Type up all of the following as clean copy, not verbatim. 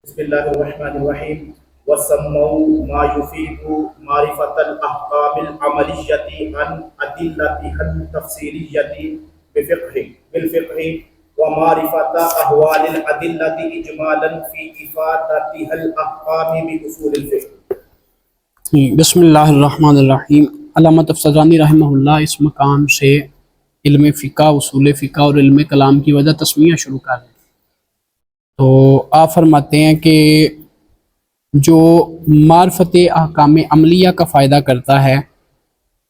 بسم اللہ الرحمن الرحیم وسموا ما يفيد معرفة الأحكام العملية عن أدلتها التفصيلية بالفقه ومعرفة أحوال الأدلة إجمالا في إفادتها الأحكام بأصول الفقه۔ بسم اللہ الرحمن الرحیم۔ علامہ تفسیرانی رحمہ اللہ اس مقام سے علم فقہ، اصول فقہ اور علم کلام کی وجہ تسمیہ شروع کر رہے ہیں۔ تو آپ فرماتے ہیں کہ جو معرفت احکام عملیہ کا فائدہ کرتا ہے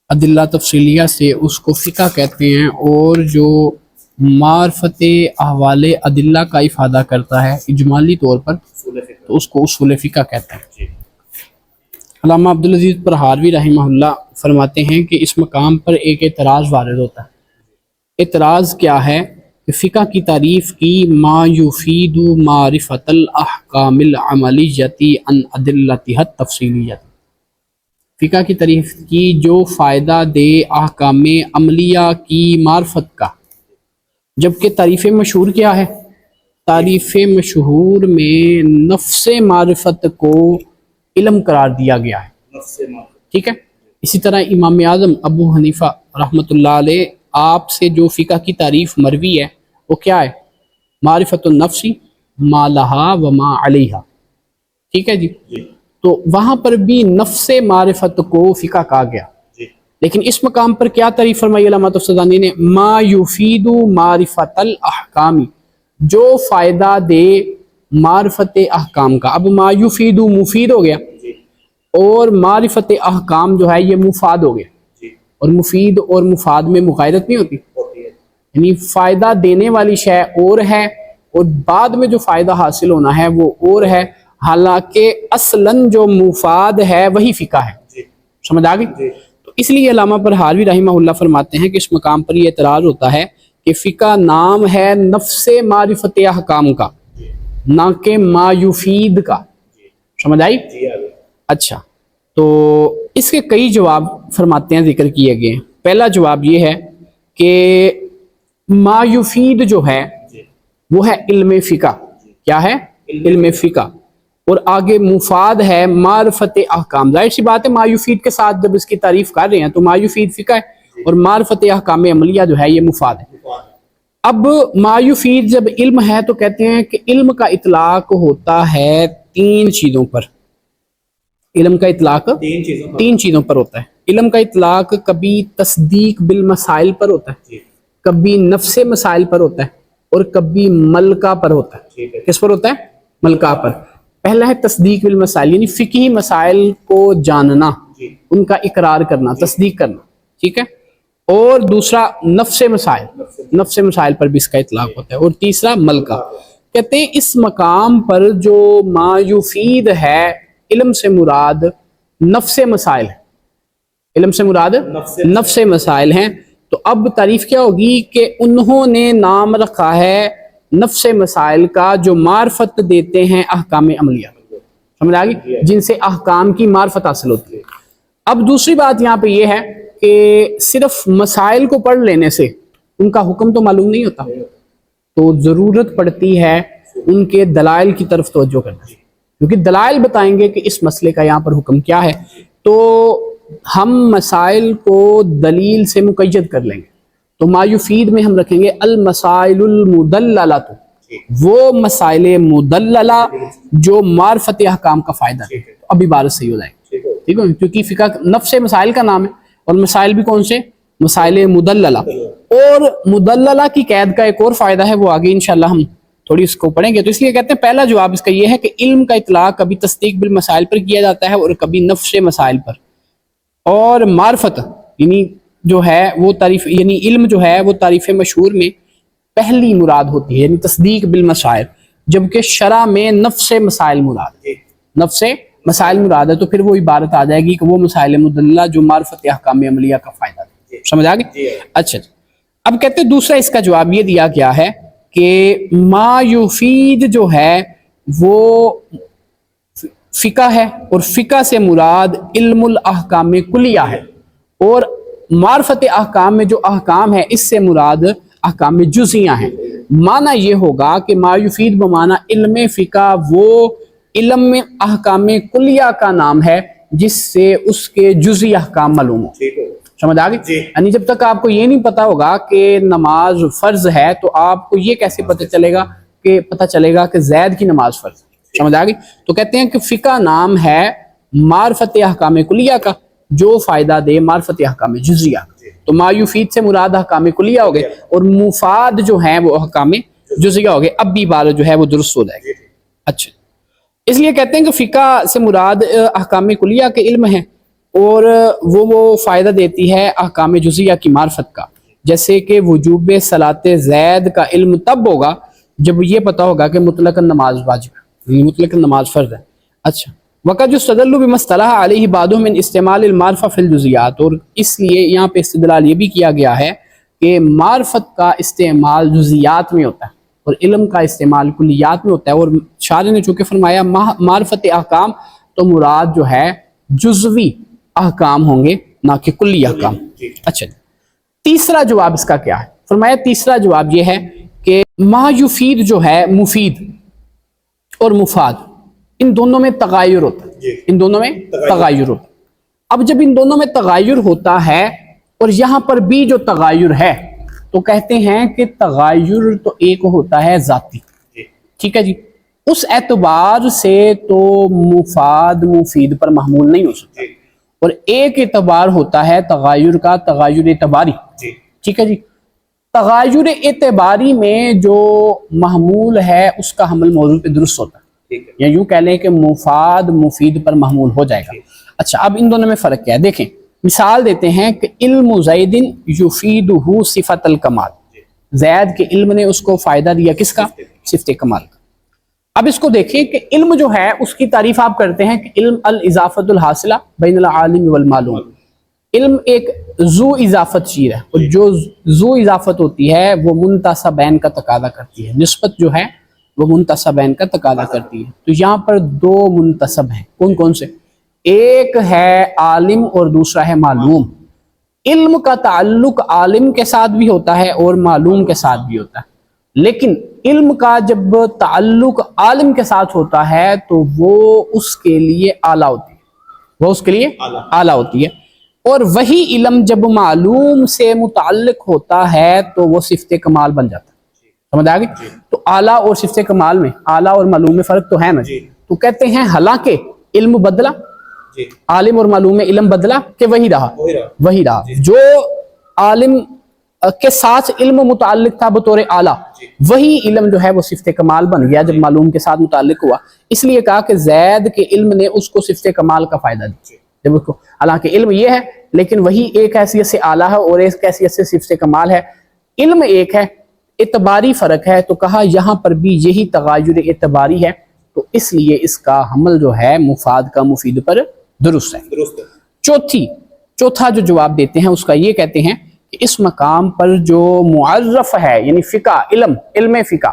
ادلہ تفصیلیہ سے، اس کو فقہ کہتے ہیں، اور جو معرفت احوال ادلہ کا افادہ کرتا ہے اجمالی طور پر تو اس کو اصول فقہ کہتے ہیں۔ علامہ عبدالعزیز پرہاروی رحمہ اللہ فرماتے ہیں کہ اس مقام پر ایک اعتراض وارد ہوتا ہے۔ اعتراض کیا ہے؟ کہ فقہ کی تعریف کی ما یفید معرفت الاحکام العملیتی عن ادلتها التفصیلیت، فقہ کی تعریف کی جو فائدہ دے احکام عملیہ کی معرفت کا، جبکہ تعریف مشہور کیا ہے؟ تعریف مشہور میں نفس معرفت کو علم قرار دیا گیا ہے، ٹھیک ہے۔ اسی طرح امام اعظم ابو حنیفہ رحمۃ اللہ علیہ آپ سے جو فقہ کی تعریف مروی ہے وہ کیا ہے؟ معرفت النفس ما لہا و ما علیہا، ٹھیک ہے جی۔ تو وہاں پر بھی نفس معرفت کو فقہ کہا گیا، لیکن اس مقام پر کیا تعریف فرمائی علامہ تفسیرانی نے؟ ما یفید معرفت الاحکام، جو فائدہ دے معرفت احکام کا۔ اب ما یفید مفید ہو گیا، اور معرفت احکام جو ہے یہ مفاد ہو گیا، اور مفید اور مفاد میں مغایرت نہیں ہوتی، یعنی فائدہ دینے والی شے اور ہے اور بعد میں جو فائدہ حاصل ہونا ہے وہ اور ہے، حالانکہ اصلاً جو مفاد ہے وہی فقہ ہے۔ سمجھ آ گئی؟ تو اس لیے علامہ پرہاروی رحمہ اللہ فرماتے ہیں کہ اس مقام پر یہ اعتراض ہوتا ہے کہ فقہ نام ہے نفس معرفت احکام کا، نہ کہ ما یفید کا۔ سمجھ آئی؟ اچھا، تو اس کے کئی جواب فرماتے ہیں، ذکر کیے گئے ہیں۔ پہلا جواب یہ ہے کہ ما یفید جو ہے وہ ہے علم فقہ۔ کیا ہے؟ علم فقہ۔ اور آگے مفاد ہے معرفت احکام۔ ظاہر سی بات ہے ما یفید کے ساتھ جب اس کی تعریف کر رہے ہیں تو ما یفید فقہ ہے، اور معرفت احکام عملیہ جو ہے یہ مفاد ہے۔ اب ما یفید جب علم ہے تو کہتے ہیں کہ علم کا اطلاق ہوتا ہے تین چیزوں پر۔ علم کا اطلاق تین چیزوں پر ہوتا ہے۔ علم کا اطلاق کبھی تصدیق بالمسائل پر ہوتا ہے، کبھی نفس مسائل پر ہوتا ہے، اور کبھی ملکہ پر ہوتا ہے۔ کس پر ہوتا ہے؟ ملکہ پر۔ پہلا ہے تصدیق بالمسائل، یعنی فقہی مسائل کو جاننا، ان کا اقرار کرنا، تصدیق کرنا، ٹھیک ہے۔ اور دوسرا نفس مسائل، نفس مسائل پر بھی اس کا اطلاق ہوتا ہے۔ اور تیسرا ملکہ۔ کہتے ہیں اس مقام پر جو ما یفید ہے علم سے مراد نفس مسائل ہے، علم سے مراد نفس مسائل ہیں۔ تو اب تعریف کیا ہوگی کہ انہوں نے نام رکھا ہے نفس مسائل کا جو معرفت دیتے ہیں احکام عملیہ، سمجھ آ گئی؟ جن سے احکام کی معرفت حاصل ہوتی ہے۔ اب دوسری بات یہاں پہ یہ ہے کہ صرف مسائل کو پڑھ لینے سے ان کا حکم تو معلوم نہیں ہوتا، تو ضرورت پڑتی ہے ان کے دلائل کی طرف توجہ کرنا، کیونکہ دلائل بتائیں گے کہ اس مسئلے کا یہاں پر حکم کیا ہے۔ تو ہم مسائل کو دلیل سے مقید کر لیں گے، تو ما یفید میں ہم رکھیں گے المسائل المدللہ، وہ مسائل مدللہ جو معرفت احکام کا فائدہ ہے۔ اب عبارت صحیح ہو جائے گی، ٹھیک ہے، کیونکہ فقہ نفس مسائل کا نام ہے، اور مسائل بھی کون سے؟ مسائل مدللہ۔ اور مدللہ کی قید کا ایک اور فائدہ ہے، وہ آگے انشاءاللہ ہم تھوڑی اس کو پڑھیں گے۔ تو اس لیے کہتے ہیں پہلا جواب اس کا یہ ہے کہ علم کا اطلاق کبھی تصدیق بالمسائل پر کیا جاتا ہے، اور کبھی نفس مسائل پر۔ اور معرفت یعنی جو ہے وہ تعریف، یعنی علم جو ہے وہ تعریف مشہور میں پہلی مراد ہوتی ہے، یعنی تصدیق بالمسائل، جبکہ شرع میں نفس مسائل مراد ہے، نفس مسائل مراد ہے۔ تو پھر وہ عبارت آ جائے گی کہ وہ مسائل مدللہ جو معرفت احکام عملیہ کا فائدہ ہے۔ سمجھ آ گئی؟ اچھا، اب کہتے ہیں دوسرا اس کا جواب یہ دیا گیا ہے کہ ما یفید جو ہے وہ فقہ ہے، اور فقہ سے مراد علم الاحکام کلیہ ہے، اور معرفت احکام میں جو احکام ہے اس سے مراد احکام جزئیہ ہیں۔ معنی یہ ہوگا کہ ما یفید بمعنی علم فقہ وہ علم میں احکام کلیہ کا نام ہے جس سے اس کے جزئی احکام معلوم ہو. ٹھیک ہو. سمجھ آ گئی؟ جی. یعنی جب تک آپ کو یہ نہیں پتا ہوگا کہ نماز فرض ہے تو آپ کو یہ کیسے پتہ چلے گا کہ زید کی نماز فرض ہے. سمجھ آ گئی؟ تو کہتے ہیں کہ فقہ نام ہے معرفت احکام کلیہ کا جو فائدہ دے معرفت احکام جزیہ. تو ما یفید سے مراد احکام کلیہ ہو گئے اور مفاد جو ہیں وہ احکام جزیہ ہو گئے. اب بھی بات جو ہے وہ درست ہو جائے گی. اچھا، اس لیے کہتے ہیں کہ فقہ سے مراد احکام کلیہ کے علم ہے اور وہ فائدہ دیتی ہے احکام جزیہ کی معرفت کا. جیسے کہ وجوب صلاۃ زید کا علم تب ہوگا جب یہ پتا ہوگا کہ مطلق نماز واجب ہے، مطلق نماز فرض ہے. اچھا، وقت جو استدلوا بما اصطلح علیہ بعضهم من استعمال المعرفہ فی الجزیات، اور اس لیے یہاں پہ استدلال یہ بھی کیا گیا ہے کہ معرفت کا استعمال جزیات میں ہوتا ہے اور علم کا استعمال کلیات میں ہوتا ہے. اور شارح نے چونکہ فرمایا معرفت احکام تو مراد جو ہے جزوی احکام ہوں گے نہ کہ کلی احکام. اچھا، تیسرا جواب اس کا کیا ہے؟ فرمایا تیسرا جواب یہ ہے کہ ما یفید جو ہے مفید اور مفاد ان دونوں میں تغایر ہوتا ہے. ان دونوں میں تغایر ہوتا ہے. اب جب ان دونوں میں تغایر ہوتا ہے اور یہاں پر بھی جو تغایر ہے تو کہتے ہیں کہ تغایر تو ایک ہوتا ہے ذاتی. ٹھیک ہے جی، اس اعتبار سے تو مفاد مفید پر محمول نہیں ہو سکتا. اور ایک اعتبار ہوتا ہے تغایر کا، تغایر اعتباری. ٹھیک ہے جی، تغایر اعتباری میں جو محمول ہے اس کا حمل موضوع پہ درست ہوتا ہے، یا یوں کہہ لیں کہ مفاد مفید پر محمول ہو جائے گا. اچھا، اب ان دونوں میں فرق کیا ہے دیکھیں. مثال دیتے ہیں کہ علم زید یفیدہ صفت الکمال، زید کے علم نے اس کو فائدہ دیا کس کا؟ صفت کمال کا. اب اس کو دیکھیں کہ علم جو ہے اس کی تعریف آپ کرتے ہیں کہ علم الاضافت الحاصلہ بین العالم والمعلوم. علم ایک ذو اضافت چیز ہے اور جو ذو اضافت ہوتی ہے وہ منتصبین کا تقاضا کرتی ہے. نسبت جو ہے وہ منتصبین کا تقاضا کرتی ہے. تو یہاں پر دو منتصب ہیں، کون کون سے؟ ایک ہے عالم اور دوسرا ہے معلوم. علم کا تعلق عالم کے ساتھ بھی ہوتا ہے اور معلوم کے ساتھ بھی ہوتا ہے، لیکن علم کا جب تعلق عالم کے ساتھ ہوتا ہے تو وہ اس کے لیے اعلیٰ ہوتی ہے، وہ اس کے لیے اعلیٰ ہوتی ہے. اور وہی علم جب معلوم سے متعلق ہوتا ہے تو وہ صفت کمال بن جاتا ہے. سمجھ آ گئی؟ تو اعلیٰ اور صفت کمال میں، اعلیٰ اور معلوم میں فرق تو ہے نا. تو کہتے ہیں حالانکہ علم بدلا، عالم اور معلوم میں علم بدلا کہ وہی رہا. جو عالم کے ساتھ علم متعلق تھا بطور اعلیٰ، وہی علم جو ہے وہ صفت کمال بن گیا جب معلوم کے ساتھ متعلق ہوا. اس لیے کہا کہ زید کے علم نے اس کو صفت کمال کا فائدہ دیا. جب اس کو، حالانکہ علم یہ ہے لیکن وہی ایک حیثیت سے اعلیٰ ہے اور ایک حیثیت سے صفت کمال ہے. علم ایک ہے، اعتباری فرق ہے. تو کہا یہاں پر بھی یہی تغایر اعتباری ہے، تو اس لیے اس کا حمل جو ہے مفاد کا مفید پر درست ہے. چوتھا جو جواب دیتے ہیں اس کا یہ کہتے ہیں کہ اس مقام پر جو معرف ہے یعنی فقہ، علم فقہ،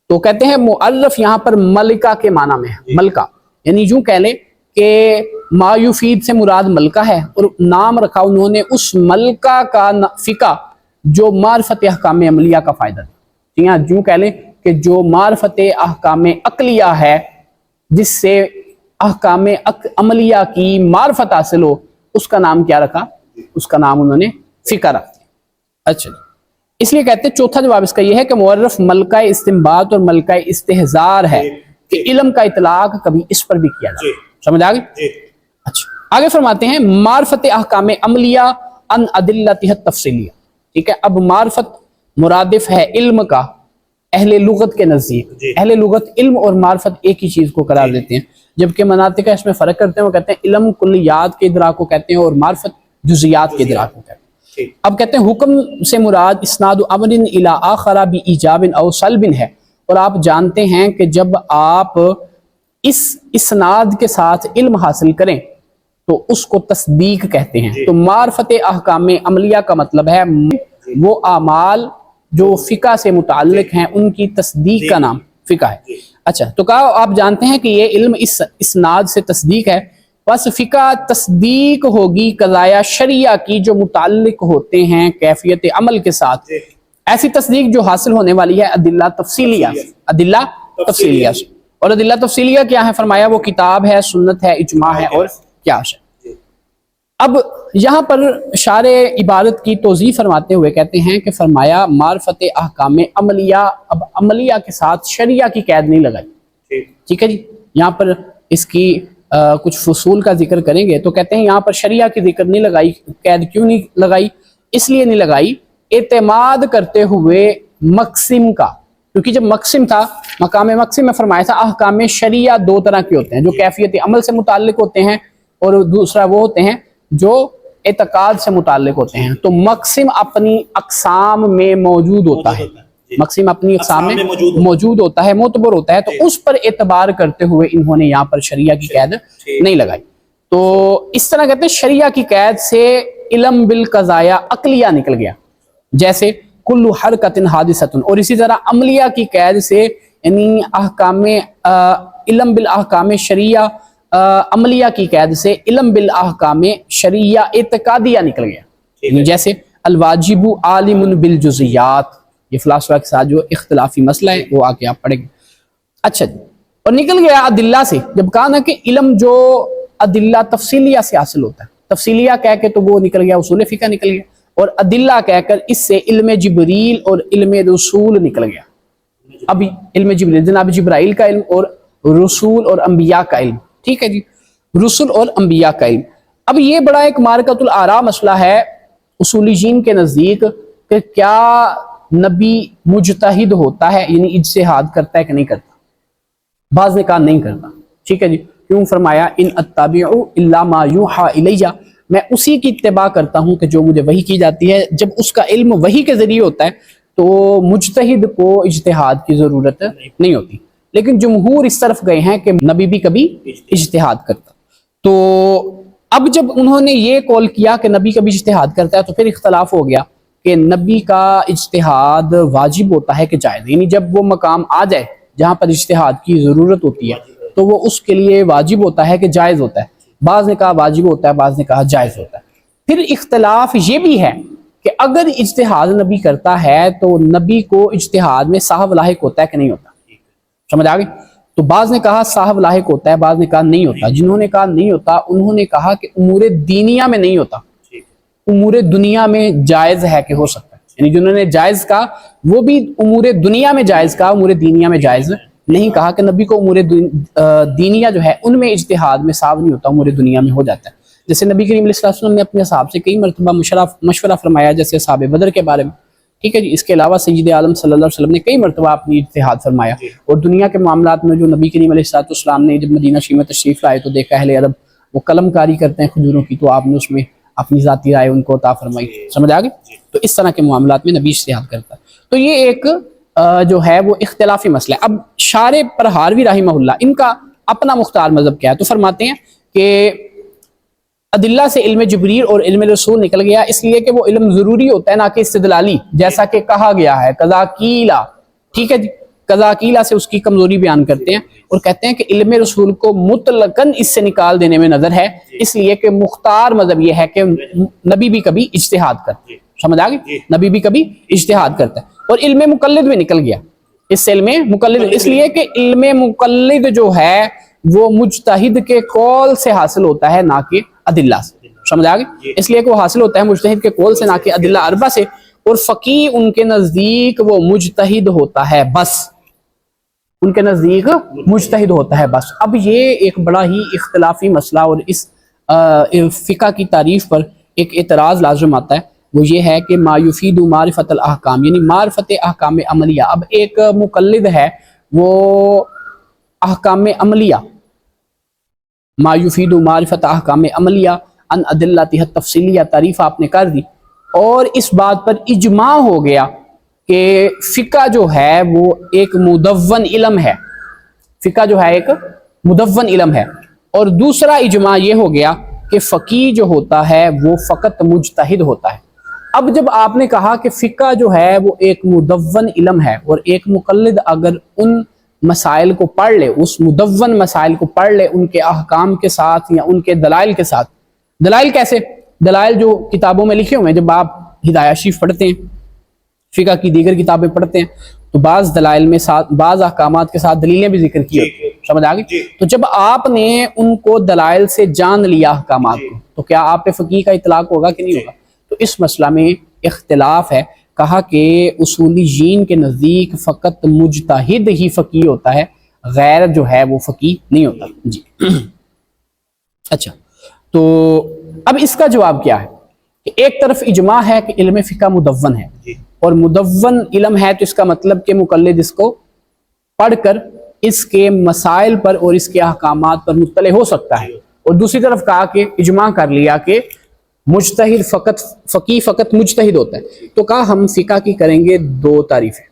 تو کہتے ہیں معرف یہاں پر ملکہ کے معنی میں ہے. ملکہ یعنی یوں کہہ لیں کہ ما یفید سے مراد ملکہ ہے اور نام رکھا انہوں نے اس ملکہ کا فقہ جو معرفت احکام عملیہ کا فائدہ دے. یہاں یوں کہہ لیں کہ جو معرفت احکام عقلیہ ہے جس سے احکام عملیہ کی معرفت حاصل ہو، اس کا نام کیا رکھا؟ اس کا نام انہوں نے فقہ رکھ دیا. اچھا، اس لیے کہتے ہیں چوتھا جواب اس کا یہ ہے کہ معرف ملکہ استنباط اور ملکہ استحضار ہے کہ علم کا اطلاق کبھی اس پر بھی کیا جائے. سمجھ آ گئی؟ اچھا، آگے فرماتے ہیں معرفت احکام عملیہ ان ادلتہ التفصیلیہ. ٹھیک ہے، اب معرفت مرادف ہے علم کا اہل لغت کے نزدیک. اہل لغت علم اور معرفت ایک ہی چیز کو قرار دیتے ہیں، جبکہ مناطق اس میں فرق کرتے ہیں. وہ کہتے ہیں علم کلیات کے ادراک کو کہتے ہیں اور معرفت جزیات کے ادراک کو کہتے ہیں. اب کہتے ہیں حکم سے مراد اسناد امر الی آخر بایجاب او سلب ہے. اور آپ جانتے ہیں کہ جب آپ اس اسناد کے ساتھ علم حاصل کریں تو اس کو تصدیق کہتے ہیں. تو معرفت احکام عملیہ کا مطلب ہے وہ اعمال جو فقہ سے متعلق ہیں ان کی تصدیق کا نام فقہ ہے. اچھا، تو کہا آپ جانتے ہیں کہ یہ علم اس اسناد سے تصدیق ہے، بس فقہ تصدیق ہوگی قضایا شریعہ کی جو متعلق ہوتے ہیں کیفیت عمل کے ساتھ. ایسی تصدیق جو حاصل ہونے والی ہے ادلہ تفصیلیہ سے. اور ادلہ تفصیلیہ کیا ہے فرمایا وہ کتاب ہے، سنت ہے، اجماع ہے اور قیاس ہے۔ اب یہاں پر شارح عبارت کی توضیح فرماتے ہوئے کہتے ہیں کہ فرمایا معرفت احکام عملیہ، اب عملیہ کے ساتھ شریعہ کی قید نہیں لگائی، ٹھیک ہے جی۔ یہاں پر اس کی کچھ فصول کا ذکر کریں گے تو کہتے ہیں یہاں پر شریعہ کی ذکر نہیں لگائی، قید کیوں نہیں لگائی؟ اس لیے نہیں لگائی اعتماد کرتے ہوئے مقسم کا، کیونکہ جب مقسم تھا، مقام مقسم میں فرمایا تھا احکام شریعہ دو طرح کے ہوتے ہیں، جو کیفیت عمل سے متعلق ہوتے ہیں اور دوسرا وہ ہوتے ہیں جو اعتقاد سے متعلق ہوتے ہیں۔ تو مقسم اپنی اقسام میں موجود ہوتا ہے، مقسم اپنی اقسام میں موجود ہوتا ہے، معتبر ہوتا ہے، تو اس پر اعتبار کرتے ہوئے انہوں نے یہاں پر شریعہ کی قید نہیں لگائی۔ تو اس طرح کہتے ہیں شریعہ کی قید سے علم بالقضایا عقلیہ نکل گیا، جیسے کل حرکت حادثۃ، اور اسی طرح عملیہ کی قید سے یعنی احکام علم بالاحکام شریعہ عملیہ کی قید سے علم بالاحکام شریعہ اعتقادیہ نکل گیا، یعنی جیسے الواجب عالم بالجزیات، یہ فلاسفہ کے ساتھ جو اختلافی مسئلہ ہے وہ آگے آپ پڑھیں گے۔ اچھا جی، اور نکل گیا ادلہ سے، جب کہا نا کہ علم جو ادلہ تفصیلیہ سے حاصل ہوتا ہے، تفصیلیہ کہہ کے تو وہ نکل گیا اصول فقہ نکل گیا، اور ادلہ کہہ کر اس سے علم جبریل اور علم رسول نکل گیا۔ اب علم جبریل جناب جبرائیل کا علم، اور رسول اور انبیاء کا علم، ٹھیک ہے جی، رسل اور انبیاء کا علم۔ اب یہ بڑا ایک مارکۃ الآراء مسئلہ ہے اصولیین کے نزدیک کہ کیا نبی مجتہد ہوتا ہے، یعنی اجتہاد کرتا ہے کہ نہیں کرتا؟ بعض نے کہا نہیں کرتا، ٹھیک ہے جی، کیوں؟ فرمایا ان اتبع الا ما یوحى الیہ، میں اسی کی اتباع کرتا ہوں کہ جو مجھے وحی کی جاتی ہے۔ جب اس کا علم وحی کے ذریعے ہوتا ہے تو مجتہد کو اجتہاد کی ضرورت نہیں ہوتی، لیکن جمہور اس طرف گئے ہیں کہ نبی بھی کبھی اجتہاد کرتا۔ تو اب جب انہوں نے یہ قول کیا کہ نبی کبھی اجتہاد کرتا ہے تو پھر اختلاف ہو گیا کہ نبی کا اجتہاد واجب ہوتا ہے کہ جائز، یعنی جب وہ مقام آ جائے جہاں پر اجتہاد کی ضرورت ہوتی ہے تو وہ اس کے لیے واجب ہوتا ہے کہ جائز ہوتا ہے۔ بعض نے کہا واجب ہوتا ہے، بعض نے کہا جائز ہوتا ہے۔ پھر اختلاف یہ بھی ہے کہ اگر اجتہاد نبی کرتا ہے تو نبی کو اجتہاد میں صاحب لاحق ہوتا ہے کہ نہیں ہوتا؟ سمجھ آ گئی؟ تو بعض نے کہا صاحب لاحق ہوتا ہے، بعض نے کہا نہیں ہوتا۔ جنہوں نے کہا نہیں ہوتا انہوں نے کہا کہ امور دینیہ میں نہیں ہوتا، امور دنیا میں جائز ہے کہ ہو سکتا ہے، یعنی جنہوں نے جائز کہا وہ بھی امور دنیا میں جائز کہا، امور دینیہ میں جائز نہیں کہا، کہ نبی کو امور دینیہ جو ہے ان میں اجتہاد میں صاحب نہیں ہوتا، امور دنیا میں ہو جاتا ہے۔ جیسے نبی کریم علیہ السلام نے اپنے اصحاب سے کئی مرتبہ مشورہ فرمایا، جیسے اصحاب بدر کے بارے میں، ٹھیک ہے جی۔ اس کے علاوہ سید عالم صلی اللہ علیہ وسلم نے کئی مرتبہ اپنی اجتہاد فرمایا، اور دنیا کے معاملات میں جو نبی کریم علیہ السلام نے جب مدینہ شریف میں تشریف لائے تو دیکھا اہل عرب وہ قلم کاری کرتے ہیں کھجوروں کی، تو آپ نے اس میں اپنی ذاتی رائے ان کو عطا فرمائی، سمجھ آ گئی؟ تو اس طرح کے معاملات میں نبی اجتہاد کرتا ہے۔ تو یہ ایک جو ہے وہ اختلافی مسئلہ ہے۔ اب شارح پرہاروی رحمہ اللہ ان کا اپنا مختار مذہب کیا ہے، تو فرماتے ہیں کہ ادلہ سے علم جبریل اور علم رسول نکل گیا، اس لیے کہ وہ علم ضروری ہوتا ہے نہ کہ استدلالی، جیسا کہ کہا گیا ہے قضا قیلا، ٹھیک ہے جی، قضا قیلا سے اس کی کمزوری بیان کرتے ہیں اور کہتے ہیں کہ علم رسول کو مطلقاً اس سے نکال دینے میں نظر ہے، اس لیے کہ مختار مذہب یہ ہے کہ نبی بھی کبھی اجتہاد کرتے ہیں، سمجھ آ گئی؟ نبی بھی کبھی اجتہاد کرتا ہے۔ اور علم مقلد بھی نکل گیا، اس سے علم مقلد، اس لیے کہ علم مقلد جو ہے وہ مجتہد کے قول سے حاصل ہوتا ہے نہ کہ ادلہ سے، سمجھ آ گئی؟ اس لیے کہ وہ حاصل ہوتا ہے مجتہد کے قول سے نہ کہ ادلہ اربع سے، اور فقیہ ان کے نزدیک وہ مجتہد ہوتا ہے بس، ان کے نزدیک مجتہد ہوتا ہے بس۔ اب یہ ایک بڑا ہی اختلافی مسئلہ، اور اس فقہ کی تعریف پر ایک اعتراض لازم آتا ہے، وہ یہ ہے کہ ما یفید معرفت الاحکام، یعنی معرفت احکام عملیہ۔ اب ایک مقلد ہے وہ احکام عملیہ، ما یفید معرفت احکام عملیہ ان ادلتها التفصیلیہ، تعریف آپ نے کر دی، اور اس بات پر اجماع ہو گیا کہ فقہ جو ہے وہ ایک مدون علم ہے، فقہ جو ہے ایک مدون علم ہے۔ اور دوسرا اجماع یہ ہو گیا کہ فقیہ جو ہوتا ہے وہ فقط مجتہد ہوتا ہے۔ اب جب آپ نے کہا کہ فقہ جو ہے وہ ایک مدون علم ہے، اور ایک مقلد اگر ان مسائل کو پڑھ لے، اس مدون مسائل کو پڑھ لے ان کے احکام کے ساتھ یا ان کے دلائل کے ساتھ، دلائل کیسے؟ دلائل جو کتابوں میں لکھے ہوئے ہیں، جب آپ ہدایہ شریف پڑھتے ہیں، فقہ کی دیگر کتابیں پڑھتے ہیں، تو بعض دلائل میں ساتھ بعض احکامات کے ساتھ دلیلیں بھی ذکر کی ہوتی ہیں، سمجھ آ گئی؟ تو جب آپ نے ان کو دلائل سے جان لیا احکامات کو تو کیا آپ پہ فقیہ کا اطلاق ہوگا کہ نہیں ہوگا؟ تو اس مسئلہ میں اختلاف ہے. کہا کہ اصولیین کے نزدیک فقط مجتہد ہی فقیہ ہوتا ہے، غیر جو ہے وہ فقیہ نہیں ہوتا. جی اچھا، تو اب اس کا جواب کیا ہے کہ ایک طرف اجماع ہے کہ علم فقہ مدون ہے، اور مدون علم ہے تو اس کا مطلب کہ مقلد اس کو پڑھ کر اس کے مسائل پر اور اس کے احکامات پر مطلع ہو سکتا ہے. اور دوسری طرف کہا کہ اجماع کر لیا کہ مجتہد فقیہ فقط مجتہد ہوتا ہے. تو کہا ہم فقہ کی کریں گے دو تعریفیں،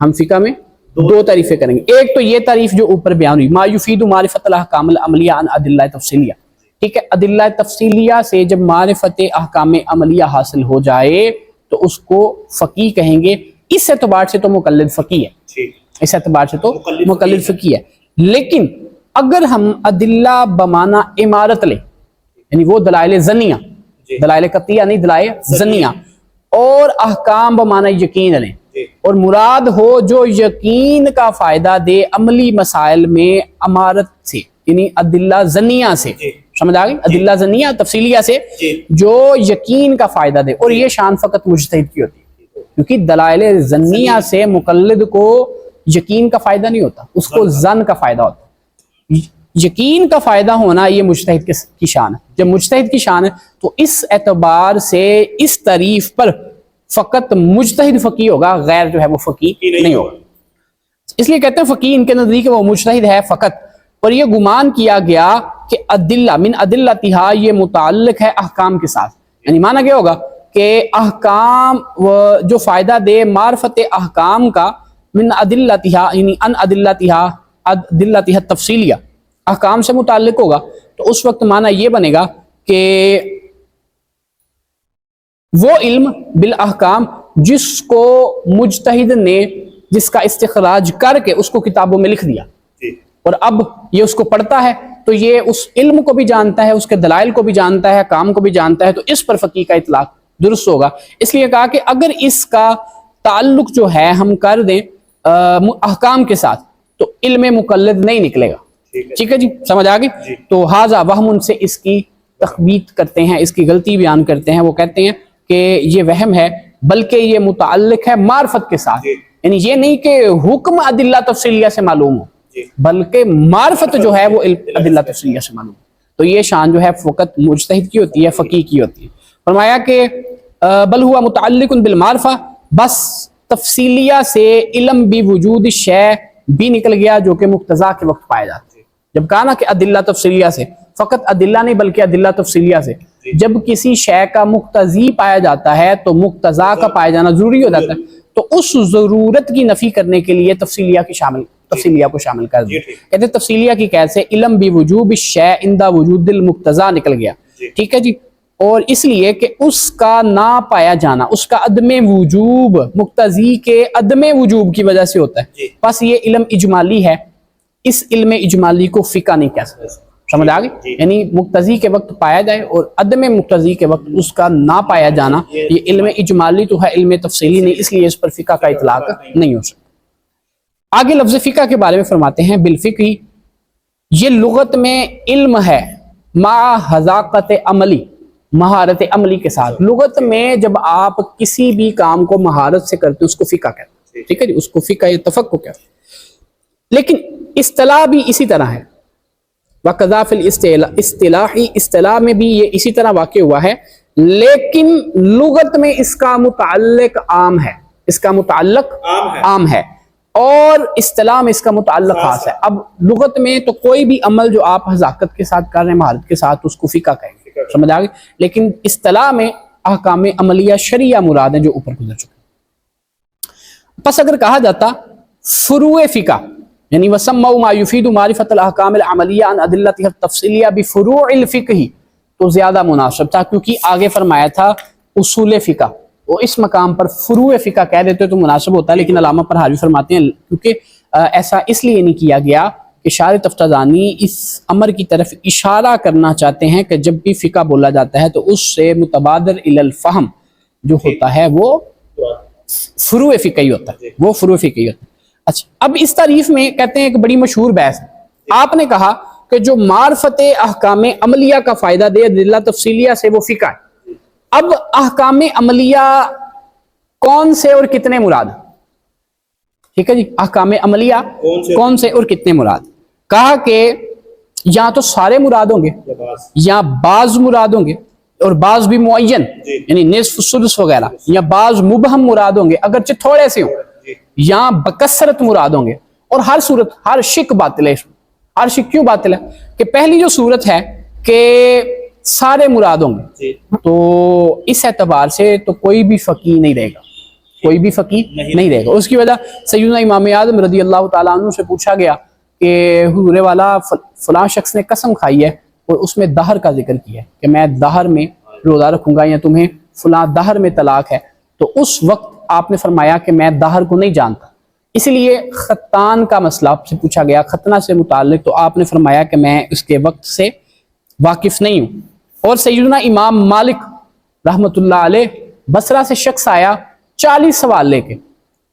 ہم فقہ میں دو تعریفیں کریں گے. ایک تو یہ تعریف جو اوپر بیان ہوئی، ما یفید معرفت الاحکام العملیہ عن ادلہ تفصیلیہ، ٹھیک ہے، ادلہ تفصیلیہ سے جب معرفت احکام عملیہ حاصل ہو جائے تو اس کو فقیہ کہیں گے. اس اعتبار سے تو مقلد فقیہ ہے، اس اعتبار سے تو مقلد فقیہ ہے. لیکن اگر ہم ادلہ بمعنی امارت لیں، یعنی وہ دلائل ظنیہ، دلائل قطعیہ نہیں، دلائل ظنیہ، اور احکام بمعنی یقین لیں، اور مراد ہو جو یقین کا فائدہ دے عملی مسائل میں امارت سے، یعنی ادلہ ظنیہ سے، سمجھ آ گئی؟ ادلہ ظنیہ تفصیلیہ سے جو یقین کا فائدہ دے. اور یہ شان فقط مجتہد کی ہوتی ہے، کیونکہ دلائل ظنیہ سے مقلد کو یقین کا فائدہ نہیں ہوتا، اس کو ظن کا فائدہ ہوتا ہے. یقین کا فائدہ ہونا یہ مجتہد کی شان ہے. جب مجتہد کی شان ہے تو اس اعتبار سے اس تعریف پر فقط مجتہد فقیہ ہوگا، غیر جو ہے وہ فقیہ نہیں ہوگا. اس لیے کہتے ہیں فقیہ ان کے نزدیک وہ مجتہد ہے فقط. اور یہ گمان کیا گیا کہ ادلہ من ادلتہا یہ متعلق ہے احکام کے ساتھ. یعنی معنی کیا ہوگا کہ احکام جو فائدہ دے معرفت احکام کا من ادلتہا، یعنی ان ادلتہا، ادلتہا تفصیلیہ، احکام سے متعلق ہوگا. تو اس وقت معنی یہ بنے گا کہ وہ علم بالاحکام جس کو مجتہد نے جس کا استخراج کر کے اس کو کتابوں میں لکھ دیا، اور اب یہ اس کو پڑھتا ہے تو یہ اس علم کو بھی جانتا ہے، اس کے دلائل کو بھی جانتا ہے، کام کو بھی جانتا ہے، تو اس پر فقیہ کا اطلاق درست ہوگا. اس لیے کہا کہ اگر اس کا تعلق جو ہے ہم کر دیں احکام کے ساتھ تو علم مقلد نہیں نکلے گا. ٹھیک ہے جی، سمجھ آ گئی؟ تو ھذا وہم، ان سے اس کی تخبیط کرتے ہیں، اس کی غلطی بیان کرتے ہیں. وہ کہتے ہیں کہ یہ وہم ہے، بلکہ یہ متعلق ہے معرفت کے ساتھ. یعنی یہ نہیں کہ حکم ادلہ تفصیلیہ سے معلوم ہو، بلکہ معرفت جو ہے وہ ادلہ تفصیلیہ سے معلوم. تو یہ شان جو ہے فقط مجتہد کی ہوتی ہے، فقیہ کی ہوتی ہے. فرمایا کہ بل ہوا متعلق بالمعرفہ، بس تفصیلیہ سے علم بھی وجود شے بھی نکل گیا جو کہ مقتضا کے وقت پائے جاتے ہیں. جب کہا نا کہ ادلہ تفصیلیہ سے، فقط ادلہ نہیں بلکہ ادلہ تفصیلیہ سے، جب کسی شے کا مقتضی پایا جاتا ہے تو مقتضا کا پایا جانا ضروری ہو جاتا ہے. تو اس ضرورت کی نفی کرنے کے لیے تفصیلیہ کو شامل کر دیا. کہتے ہیں تفصیلیہ کی قید سے علم بھی وجوب الشیء عند وجود المقتضا نکل گیا. ٹھیک ہے جی، اور اس لیے کہ اس کا نہ پایا جانا، اس کا عدم وجوب مقتضی کے عدم وجوب کی وجہ سے ہوتا ہے. بس یہ علم اجمالی ہے، اس علم اجمالی کو فقہ نہیں کہہ سکتے. سمجھ آ گئی؟ یعنی مقتضی کے وقت پایا جائے اور عدم مقتضی کے وقت اس کا نہ پایا جانا، یہ علم اجمالی تو ہے، علم تفصیلی نہیں، اس لیے اس پر فقہ کا اطلاق نہیں ہو سکتا. آگے لفظ فقہ کے بارے میں فرماتے ہیں بالفقہ، یہ لغت میں علم ہے مع حذاقت عملی، مہارت عملی کے ساتھ. لغت میں جب آپ کسی بھی کام کو مہارت سے کرتے اس کو فقہ کہتے ہیں. ٹھیک ہے جی، اس کو فقہ یا تفقہ کہتے ہیں. لیکن اصطلاح بھی اسی طرح ہے. وقذا فی الاصطلاحی، اصطلاح میں بھی یہ اسی طرح واقع ہوا ہے، لیکن لغت میں اس کا متعلق عام ہے، اس کا متعلق عام ہے، اور اصطلاح میں اس کا متعلق خاص ہے. اب لغت میں تو کوئی بھی عمل جو آپ حذاقت کے ساتھ کر رہے ہیں، مہارت کے ساتھ، اس کو فقہ کہیں گے. سمجھ آ گئی؟ لیکن اصطلاح میں احکام عملیہ شرعیہ مراد ہیں جو اوپر گزر چکے. پس اگر کہا جاتا فروع فقہ، یعنی وسموا ما يفيد معرفت الاحکام العملیہ عن ادلتها التفصیلیہ بفروع الفقہ، تو زیادہ مناسب تھا، کیونکہ آگے فرمایا تھا اصول فقہ، وہ اس مقام پر فروع فقہ کہہ دیتے تو مناسب ہوتا ہے. لیکن علامہ پرہاوی فرماتے ہیں کیونکہ ایسا اس لیے نہیں کیا گیا کہ شارح تفتزانی اس امر کی طرف اشارہ کرنا چاہتے ہیں کہ جب بھی فقہ بولا جاتا ہے تو اس سے متبادر الی الفہم جو ہوتا ہے وہ فروع فقہی ہوتا ہے، وہ فروع فقہی ہوتا ہے. اچھا، اب اس تعریف میں کہتے ہیں ایک بڑی مشہور بحث ہے آپ نے کہا کہ جو معرفت احکام عملیہ کا فائدہ دے ادلہ تفصیلیہ سے وہ فقہ ہے. اب احکام عملیہ کون سے اور کتنے مراد؟ ٹھیک ہے جی، احکام عملیہ کون سے اور کتنے مراد؟ کہا کہ یا تو سارے مراد ہوں گے یا بعض مراد ہوں گے، اور بعض بھی معین یعنی نصف سدس وغیرہ، یا بعض مبہم مراد ہوں گے اگرچہ تھوڑے سے ہوں، یا بکثرت مراد ہوں گے. اور ہر صورت ہر شک باطل ہے. ہر شک کیوں باطل ہے؟ کہ پہلی جو صورت ہے کہ سارے مراد ہوں گے، تو اس اعتبار سے تو کوئی بھی فقیہ نہیں رہے گا، کوئی بھی فقیہ نہیں رہے گا. اس کی وجہ سیدنا امام اعظم رضی اللہ تعالیٰ عنہ سے پوچھا گیا کہ حضور والا فلاں شخص نے قسم کھائی ہے اور اس میں دہر کا ذکر کیا ہے کہ میں دہر میں روزہ رکھوں گا یا تمہیں فلاں دہر میں طلاق ہے، تو اس وقت آپ نے فرمایا کہ میں دہر کو نہیں جانتا. اس لیے ختان کا مسئلہ آپ سے پوچھا گیا ختنہ سے متعلق، تو آپ نے فرمایا کہ میں اس کے وقت سے واقف نہیں ہوں. اور سیدنا امام مالک رحمۃ اللہ علیہ بصرہ سے شخص آیا 40 سوال لے کے،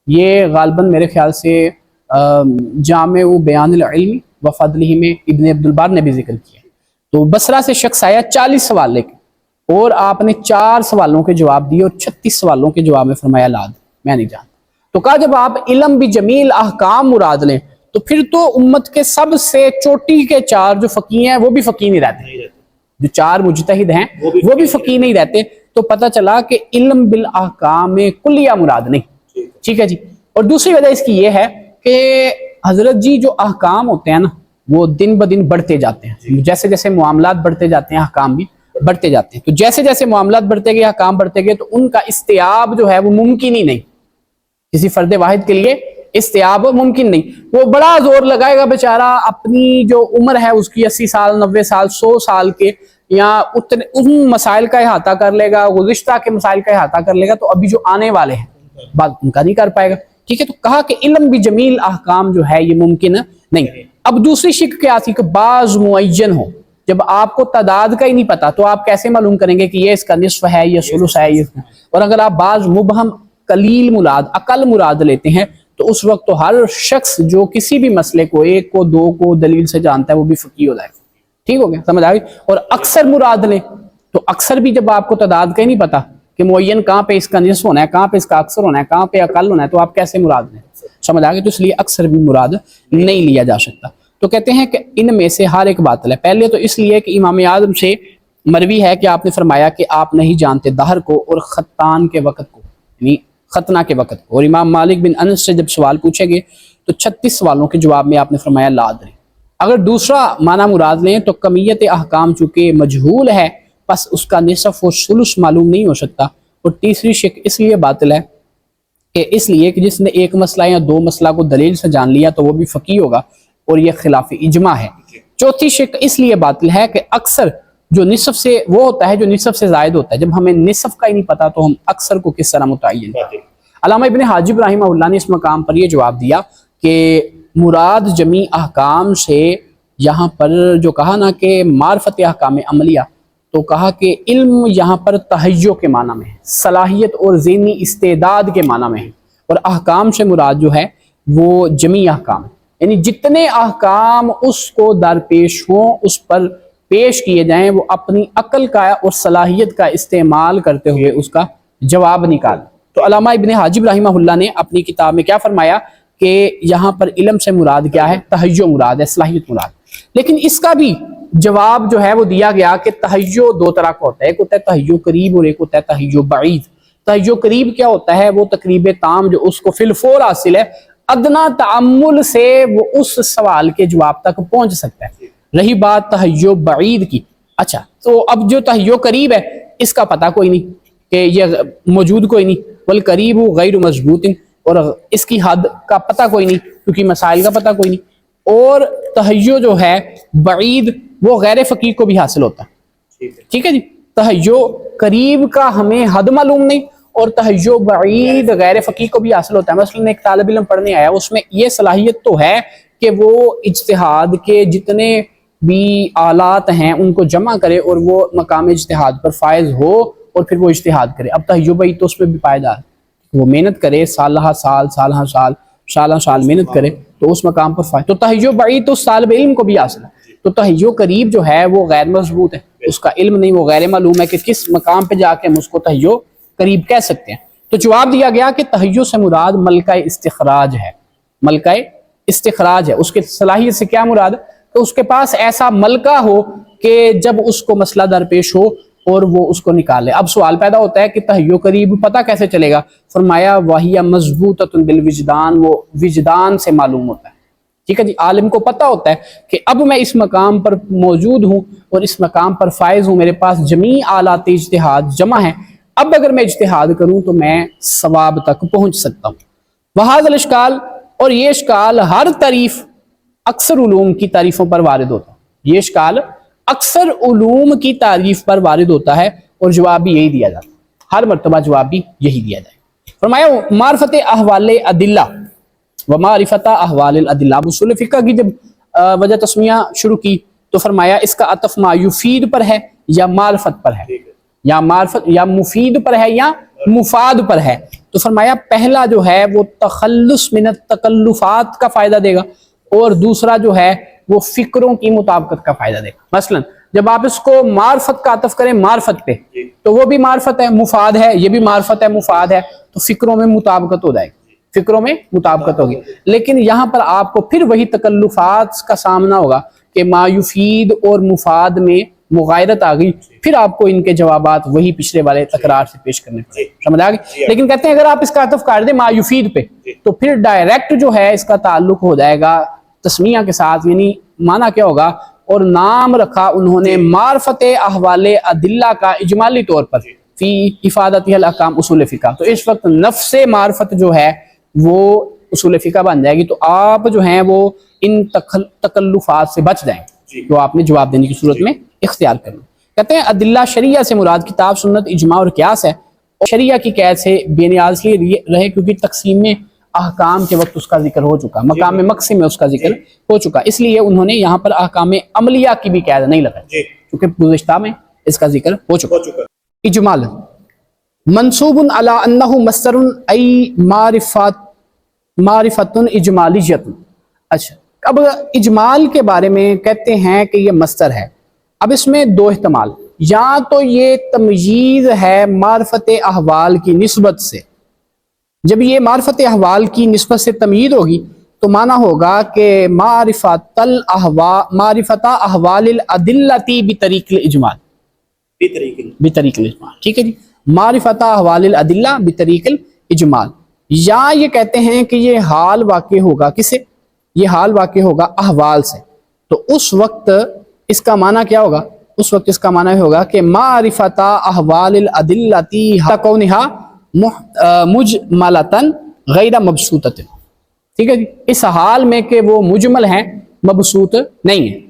یہ غالباً میرے خیال سے جامع بیان العلم و فضلہ میں ابن عبد البر نے بھی ذکر کیا. تو بصرہ سے شخص آیا 40 سوال لے کے، اور آپ نے 4 سوالوں کے جواب دیے اور 36 سوالوں کے جواب میں فرمایا لا دیں میں نہیں جانتا. تو کہا جب آپ علم بھی جمیل احکام مراد لیں تو پھر تو امت کے سب سے چوٹی کے 4 جو فقیہ ہیں وہ بھی فقیہ نہیں رہتے، جو 4 مجتہد ہیں وہ بھی فقیہ نہیں رہتے. تو پتہ چلا کہ علم بالاحکام کلیہ مراد نہیں. ٹھیک ہے جی. اور دوسری وجہ اس کی یہ ہے کہ حضرت جی جو احکام ہوتے ہیں نا وہ دن بدن بڑھتے جاتے ہیں، جیسے جیسے معاملات بڑھتے جاتے ہیں احکام بھی بڑھتے جاتے ہیں. تو جیسے جیسے معاملات بڑھتے گئے احکام بڑھتے گئے تو ان کا استیاب جو ہے وہ ممکن ہی نہیں، کسی فرد واحد کے لیے استیاب ممکن نہیں. وہ بڑا زور لگائے گا بیچارہ، اپنی جو عمر ہے اس کی 80 سال 90 سال 100 سال کے، یا ان مسائل کا احاطہ کر لے گا، گزشتہ کے مسائل کا احاطہ کر لے گا، تو ابھی جو آنے والے ہیں بات ان کا نہیں کر پائے گا. ٹھیک ہے. تو کہا کہ علم بھی جمیل احکام جو ہے یہ ممکن نہیں. اب دوسری شک کیا تھی کہ بعض معین ہو. جب آپ کو تعداد کا ہی نہیں پتا تو آپ کیسے معلوم کریں گے کہ یہ اس کا نصف ہے یہ ثلث ہے یہ. اور اگر آپ بعض مبہم قلیل مراد اقل مراد لیتے ہیں تو اس وقت تو ہر شخص جو کسی بھی مسئلے کو 1 کو 2 کو دلیل سے جانتا ہے وہ بھی فقیہ ہو جائے گا. ٹھیک ہو گیا، سمجھ آ گئی. اور اکثر مراد لیں تو اکثر بھی جب آپ کو تعداد کا ہی نہیں پتا کہ معین کہاں پہ اس کا نصف ہونا ہے، کہاں پہ اس کا اکثر ہونا ہے، کہاں پہ اقل ہونا ہے، تو آپ کیسے مراد لیں؟ سمجھ آ گئی. تو اس لیے اکثر بھی مراد نہیں لیا جا سکتا. تو کہتے ہیں کہ ان میں سے ہر ایک باطل ہے. پہلے تو اس لیے کہ امام اعظم سے مروی ہے کہ آپ نے فرمایا کہ آپ نہیں جانتے دہر کو اور ختان کے وقت کو، یعنی ختنہ کے وقت کو. اور امام مالک بن انس سے جب سوال پوچھے گئے تو 36 سوالوں کے جواب میں آپ نے فرمایا لا ادری. اگر دوسرا معنی مراد لیں تو کمیت احکام چونکہ مجہول ہے بس اس کا نصف و ثلث معلوم نہیں ہو سکتا. اور تیسری شک اس لیے باطل ہے کہ اس لیے کہ جس نے ایک مسئلہ یا 2 مسئلہ کو دلیل سے جان لیا تو وہ بھی فقیہ ہوگا اور یہ خلاف اجماع ہے. چوتھی شک اس لیے باطل ہے کہ اکثر جو نصف سے وہ ہوتا ہے جو نصف سے زائد ہوتا ہے، جب ہمیں نصف کا ہی نہیں پتا تو ہم اکثر کو کس طرح متعین کریں. علامہ ابن حاجب رحمہ اللہ نے اس مقام پر یہ جواب دیا کہ مراد جمیع احکام سے یہاں پر جو کہا نا کہ معرفت احکام عملیہ، تو کہا کہ علم یہاں پر تہیع کے معنی میں ہے، صلاحیت اور ذہنی استعداد کے معنی میں ہے. اور احکام سے مراد جو ہے وہ جمیع احکام، یعنی جتنے احکام اس کو درپیش ہوں اس پر پیش کیے جائیں وہ اپنی عقل کا اور صلاحیت کا استعمال کرتے ہوئے اس کا جواب نکال. تو علامہ ابن حاجب رحمہ اللہ نے اپنی کتاب میں کیا فرمایا کہ یہاں پر علم سے مراد کیا ہے؟ تہیع مراد ہے، صلاحیت مراد. لیکن اس کا بھی جواب جو ہے وہ دیا گیا کہ تہیع 2 طرح کا ہوتا ہے، ایک ہوتا ہے تہیع قریب اور ایک ہوتا ہے تہیع بعید. تہیع قریب کیا ہوتا ہے؟ وہ تقریب تام جو اس کو فی الفور حاصل ہے، ادنا تعمل سے وہ اس سوال کے جواب تک پہنچ سکتا ہے. رہی بات تہیع بعید کی، اچھا تو اب جو تہیع قریب ہے اس کا پتہ کوئی نہیں کہ یہ موجود کوئی نہیں، والقریب غیر مضبوط، اور اس کی حد کا پتہ کوئی نہیں کیونکہ مسائل کا پتہ کوئی نہیں. اور تہیع جو ہے بعید وہ غیر فقیہ کو بھی حاصل ہوتا ہے. ٹھیک ہے جی. تہیع قریب کا ہمیں حد معلوم نہیں اور تہیع بعید غیر فقیہ کو بھی حاصل ہوتا ہے. مثلا ایک طالب علم پڑھنے آیا، اس میں یہ صلاحیت تو ہے کہ وہ اجتہاد کے جتنے بھی آلات ہیں ان کو جمع کرے اور وہ مقام اجتہاد پر فائز ہو اور پھر وہ اجتہاد کرے. اب تہیع بعید تو اس میں بھی پائیدار، وہ محنت کرے، سالہ سال محنت کرے، تو اس مقام پر فائز. تو تہیّ بعید تو طالب علم کو بھی حاصل ہے. تو تہیّ قریب جو ہے وہ غیر مضبوط ہے, اس کا علم نہیں, وہ غیر معلوم ہے کہ کس مقام پہ جا کے ہم اس کو تہیّ قریب کہہ سکتے ہیں. تو جواب دیا گیا کہ تہیّ سے مراد ملکہ استخراج ہے. ملکہ استخراج ہے, اس کی صلاحیت سے کیا مراد ہے؟ تو اس کے پاس ایسا ملکہ ہو کہ جب اس کو مسئلہ درپیش ہو اور وہ اس کو نکالے. اب سوال پیدا ہوتا ہے کہ تہیّ قریب پتہ کیسے چلے گا؟ فرمایا وَهِيَ مَضْبُوطَةٌ بِالْوِجْدَانِ, وہ وجدان سے معلوم ہوتا ہے. ٹھیک ہے جی, عالم کو پتہ ہوتا ہے کہ اب میں اس مقام پر موجود ہوں اور اس مقام پر فائز ہوں, میرے پاس جمیع آلات اجتہاد جمع ہیں, اب اگر میں اجتہاد کروں تو میں ثواب تک پہنچ سکتا ہوں. وَهَذَا الْإِشْكَالُ, اور یہ اشکال ہر تعریف اکثر علوم کی تعریفوں پر وارد ہوتا ہے. یہ اشکال اکثر علوم کی تعریف پر وارد ہوتا ہے اور جواب بھی یہی دیا جاتا ہے, ہر مرتبہ جواب بھی یہی دیا جائے. فرمایا معرفت احوال ادلہ و معرفت احوال الادلہ. اب اصول فقہ کی جب وجہ تسمیہ شروع کی تو فرمایا اس کا عطف ما یفید پر ہے یا معرفت پر ہے, یا معرفت یا مفید پر ہے یا مفاد پر ہے. تو فرمایا پہلا جو ہے وہ تخلص من التکلفات کا فائدہ دے گا, اور دوسرا جو ہے وہ فکروں کی مطابقت کا فائدہ دے گا. مثلا جب آپ اس کو معرفت کا عطف کریں معرفت پہ تو وہ بھی معرفت ہے, مفاد ہے, یہ بھی معرفت ہے, مفاد ہے, تو فکروں میں مطابقت ہو جائے گی, فکروں میں مطابقت ہوگی. لیکن یہاں پر آپ کو پھر وہی تکلفات کا سامنا ہوگا کہ ما یفید اور مفاد میں مغایرت آ گئی, پھر آپ کو ان کے جوابات وہی پچھلے والے تکرار سے پیش کرنے پڑے. سمجھ آ گئی؟ لیکن کہتے ہیں اگر آپ اس کا عطف کر دیں ما یفید پہ تو پھر ڈائریکٹ جو ہے اس کا تعلق ہو جائے گا تسمیہ کے ساتھ. یعنی معنی کیا ہوگا؟ اور نام رکھا انہوں نے معرفت احوال ادلہ کا اجمالی طور پر فی افادت الاحکام اصول فقہ. تو اس وقت نفس معرفت جو ہے وہ اصول فقہ بن جائے گی, تو آپ جو ہیں وہ ان تکلفات سے بچ جائیں جو آپ نے جواب دینے کی صورت میں اختیار کرنا. کہتے ہیں ادلہ شریعہ سے مراد کتاب سنت اجماع اور قیاس ہے, اور شریعہ کی قید سے بے نیاز ہی رہے کیونکہ تقسیم میں احکام کے وقت اس کا ذکر ہو چکا, مقام مقصد میں اس کا ذکر ہو چکا, اس لیے انہوں نے یہاں پر احکام عملیہ کی بھی قید نہیں لگائی کیونکہ گزشتہ میں اس کا ذکر ہو چکا. اجمال منصوب علی انہ مصدر ای معرفت اجمالیت. اچھا, اب اجمال کے بارے میں کہتے ہیں کہ یہ مصدر ہے. اب اس میں دو احتمال, یا تو یہ تمییز ہے معرفت احوال کی نسبت سے, جب یہ معرفت احوال کی نسبت سے تمییز ہوگی تو معنی ہوگا کہ معرفت احوال الادلتی بطریق الاجمال, بطریق الاجمال. ٹھیک ہے جی, معرفت احوال الادلہ بطریق الاجمال. یا یہ کہتے ہیں کہ یہ حال واقع ہوگا کسے؟ یہ حال واقع ہوگا احوال سے, تو اس وقت اس کا معنی کیا ہوگا؟ اس وقت اس کا معنی ہوگا کہ معرفت احوال الادلتی کونہا مجملتن غیر مبسوطۃ. ٹھیک ہے جی, اس حال میں کہ وہ مجمل ہیں, مبسوط نہیں ہیں.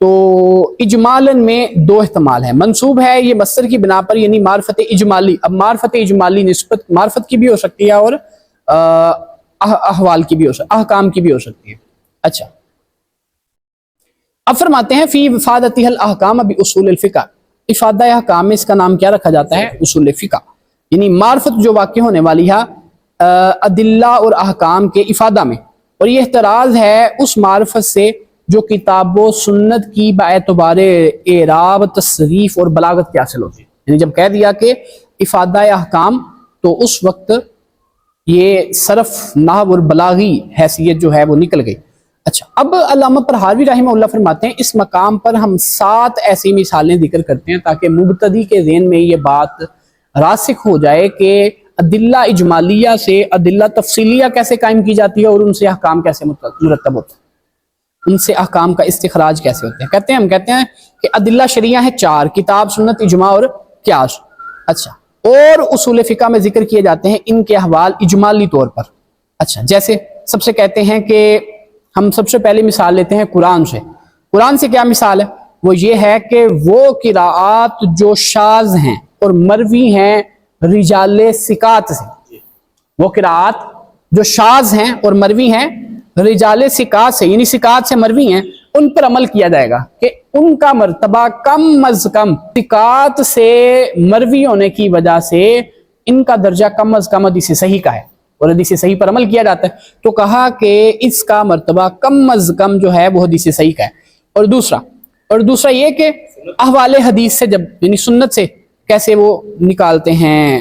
تو اجمالن میں دو احتمال ہیں. منصوب ہے یہ مصدر کی بنا پر, یعنی معرفت اجمالی. اب معرفت اجمالی نسبت معرفت کی بھی ہو سکتی ہے اور احوال کی بھی ہو سکتی, احکام کی بھی ہو سکتی ہے. اچھا, اب فرماتے ہیں فی افادتہ الاحکام باصول الفقہ. افادہ احکام میں اس کا نام کیا رکھا جاتا ہے؟ اصول فقہ. یعنی معرفت جو واقع ہونے والی ہے ادلہ اور احکام کے افادہ میں, اور یہ احتراز ہے اس معرفت سے جو کتاب و سنت کی باعتبار اعراب, تصریف اور بلاغت کی حاصل ہوتی ہے. یعنی جب کہہ دیا کہ افادہ احکام تو اس وقت یہ صرف نحو اور بلاغی حیثیت جو ہے وہ نکل گئی. اچھا, اب علامہ طحاوی رحمہ اللہ فرماتے ہیں اس مقام پر ہم 7 ایسی مثالیں ذکر کرتے ہیں تاکہ مبتدی کے ذہن میں یہ بات راسخ ہو جائے کہ ادلہ اجمالیہ سے ادلہ تفصیلیہ کیسے قائم کی جاتی ہے اور ان سے احکام کیسے مرتب ہوتے ہیں, ان سے احکام کا استخراج کیسے ہوتے ہیں. ہم کہتے ہیں کہ ادلہ شریعہ ہے 4, کتاب سنت اجماع اور قیاس. اچھا, اور اصول فقہ میں ذکر کیے جاتے ہیں ان کے احوال اجمالی طور پر. اچھا, جیسے سب سے کہتے ہیں کہ ہم سب سے پہلے مثال لیتے ہیں قرآن سے. قرآن سے کیا مثال ہے؟ وہ یہ ہے کہ وہ قراءات جو شاذ ہیں اور مروی ہیں رجال ثقات سے, وہ قراءات جو شاذ ہیں اور مروی ہیں رجال ثقات سے, یعنی ثقات سے مروی ہیں, ان پر عمل کیا جائے گا کہ ان کا مرتبہ کم از کم ثقات سے مروی ہونے کی وجہ سے ان کا درجہ کم از کم حدیث صحیح کا ہے. اور حدیث صحیح پر عمل کیا جاتا ہے، تو کہا کہ اس کا مرتبہ کم از کم جو ہے وہ حدیث صحیح کا ہے۔ اور دوسرا یہ کہ احوال حدیث سے جب یعنی سنت سے کیسے وہ نکالتے ہیں،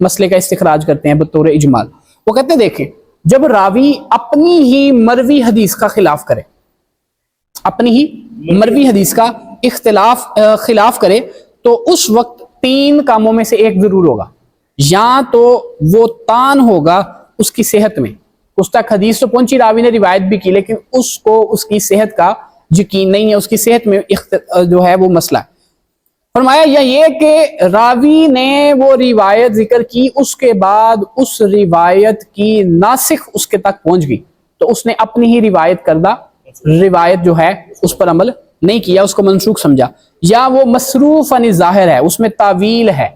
مسئلے کا استخراج کرتے ہیں بطور اجمال۔ وہ کہتے ہیں دیکھیں، جب راوی اپنی ہی مروی حدیث کا خلاف کرے، اپنی ہی مروی حدیث کا خلاف کرے، تو اس وقت 3 کاموں میں سے ایک ضرور ہوگا۔ یا تو وہ طعن ہوگا اس کی صحت میں، اس تک حدیث تو پہنچی، راوی نے روایت بھی کی، لیکن اس کو اس کی صحت کا یقین نہیں ہے، اس کی صحت میں جو ہے وہ مسئلہ ہے۔ فرمایا یا یہ کہ راوی نے وہ روایت ذکر کی، اس کے بعد اس روایت کی ناسخ اس کے تک پہنچ گئی، تو اس نے اپنی ہی روایت کردہ روایت جو ہے اس پر عمل نہیں کیا، اس کو منسوخ سمجھا۔ یا وہ مصروف عن ظاہر ہے، اس میں تعویل ہے،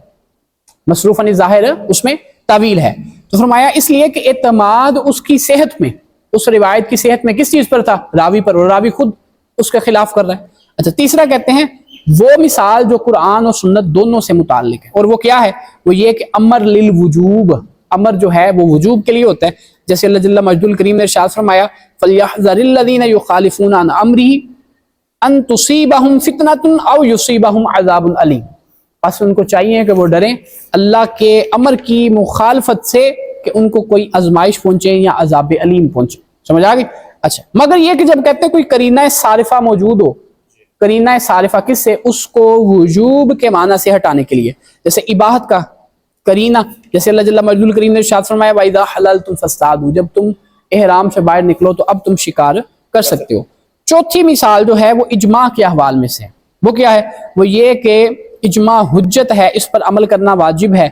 مصروف عن ظاہر اس میں تعویل ہے، تو فرمایا اس لیے کہ اعتماد اس کی صحت میں، اس روایت کی صحت میں کس چیز پر تھا؟ راوی پر، اور راوی خود اس کے خلاف کر رہا ہے۔ اچھا، تیسرا کہتے ہیں وہ مثال جو قرآن اور سنت دونوں سے متعلق ہے، اور وہ کیا ہے؟ وہ یہ کہ امر للوجوب، امر جو ہے وہ وجوب کے لیے ہوتا ہے، جیسے اللہ جل مجد الکریم نے ارشاد فرمایا فَلْيَحْذَرِ الَّذِينَ يُخَالِفُونَ عَنْ أَمْرِهِ أَن تُصِيبَهُمْ فِتْنَةٌ أَوْ يُصِيبَهُمْ عَذَابٌ أَلِيمٌ۔ بس ان کو چاہیے کہ وہ ڈریں اللہ کے امر کی مخالفت سے کہ ان کو کوئی آزمائش پہنچے یا عذاب علیم پہنچے۔ سمجھ آ گئی؟ اچھا، مگر یہ کہ جب کہتے ہیں کوئی قرینہ صارفہ موجود ہو، قرینہ صارفہ کس سے؟ اس کو وجوب کے معنی سے ہٹانے کے لیے، جیسے اباحت کا قرینہ، جیسے اللہ جل مجد الکریم نے ارشاد فرمایا وَإِذَا حَلَلْتُمْ فَاصْطَادُوا، جب تم احرام سے باہر نکلو تو اب تم شکار کر سکتے ہو۔ چوتھی مثال جو ہے وہ اجماع کے احوال میں سے ہے، وہ کیا ہے؟ وہ یہ کہ اجماع حجت ہے، اس پر عمل کرنا واجب ہے۔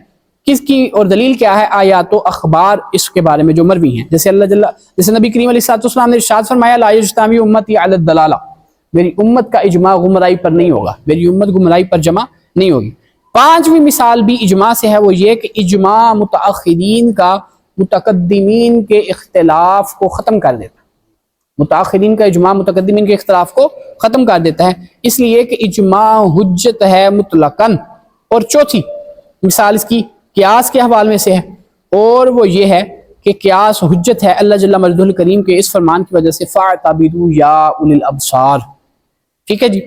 کس کی؟ اور دلیل کیا ہے؟ آیات و اخبار اس کے بارے میں جو مروی ہیں، جیسے جیسے نبی کریم علیہ السلام نے ارشاد فرمایا لا یجتمع امتی علی الضلالہ، میری امت کا اجماع گمراہی پر نہیں ہوگا، میری امت گمراہی پر جمع نہیں ہوگی۔ پانچویں مثال بھی اجماع سے ہے، وہ یہ کہ اجماع متأخرین کا متقدمین کے اختلاف کو ختم کر دیتا ہے، متأخرین کا اجماع متقدمین کے اختلاف کو ختم کر دیتا ہے، اس لیے کہ اجماع حجت ہے مطلقاً۔ اور چوتھی مثال اس کی قیاس کے حوالے میں سے ہے، اور وہ یہ ہے کہ قیاس حجت ہے اللہ جل مجدہ الکریم کے اس فرمان کی وجہ سے فَاعْتَبِرُوا یا اولی الابصار۔ ٹھیک ہے جی۔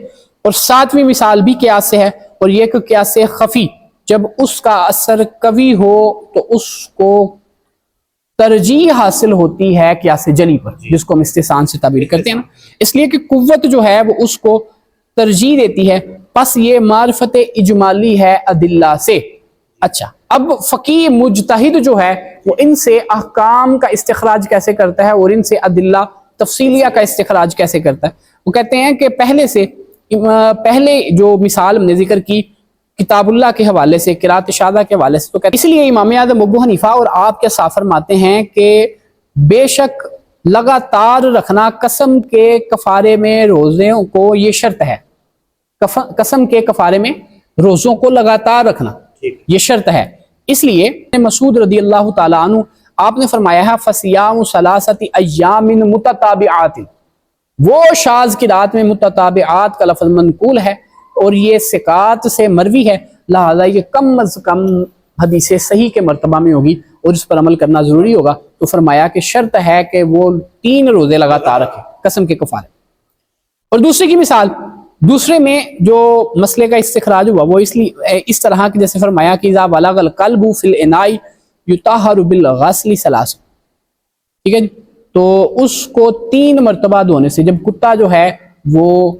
اور ساتویں مثال بھی قیاس سے ہے، اور یہ کہ قیاس خفی، جب اس کا اثر قوی ہو تو اس کو ترجیح حاصل ہوتی ہے قیاس جلی پر، جس کو ہم استحسان سے تعبیر کرتے ہیں نا، اس لیے کہ قوت جو ہے وہ اس کو ترجیح دیتی ہے، پس یہ معرفت اجمالی ہے ادلہ سے۔ اچھا، اب فقیہ مجتہد جو ہے وہ ان سے احکام کا استخراج کیسے کرتا ہے اور ان سے ادلہ تفصیلیہ کا استخراج کیسے کرتا ہے؟ وہ کہتے ہیں کہ پہلے جو مثال ہم نے ذکر کی کتاب اللہ کے حوالے سے، قرات شاذہ کے حوالے سے، تو کہتے ہیں اس لیے امام اعظم ابو حنیفہ اور آپ کے ساتھ فرماتے ہیں کہ بے شک لگاتار رکھنا قسم کے کفارے میں روزوں کو یہ شرط ہے، قسم کے کفارے میں روزوں کو لگاتار رکھنا یہ شرط ہے۔ اس لیے مسعود رضی اللہ تعالیٰ عنہ آپ نے فرمایا ہے فَصِيَامُ ثَلَاثَةِ أَيَّامٍ مُتَتَابِعَاتٍ، وہ شاذ کی رات میں متتابعات کا لفظ منقول ہے اور یہ ثقات سے مروی ہے، لہذا یہ کم از کم حدیث صحیح کے مرتبہ میں ہوگی اور اس پر عمل کرنا ضروری ہوگا۔ تو فرمایا کہ شرط ہے کہ وہ 3 روزے لگاتار رکھے قسم کے کفارے۔ اور دوسرے کی مثال، دوسرے میں جو مسئلے کا استخراج ہوا وہ اس طرح کہ جیسے فرمایا کہ اذا بلغ القلب فی الاناء یطہر بالغسل ثلاث، ٹھیک ہے جی، تو اس کو 3 مرتبہ دھونے سے، جب کتا جو ہے وہ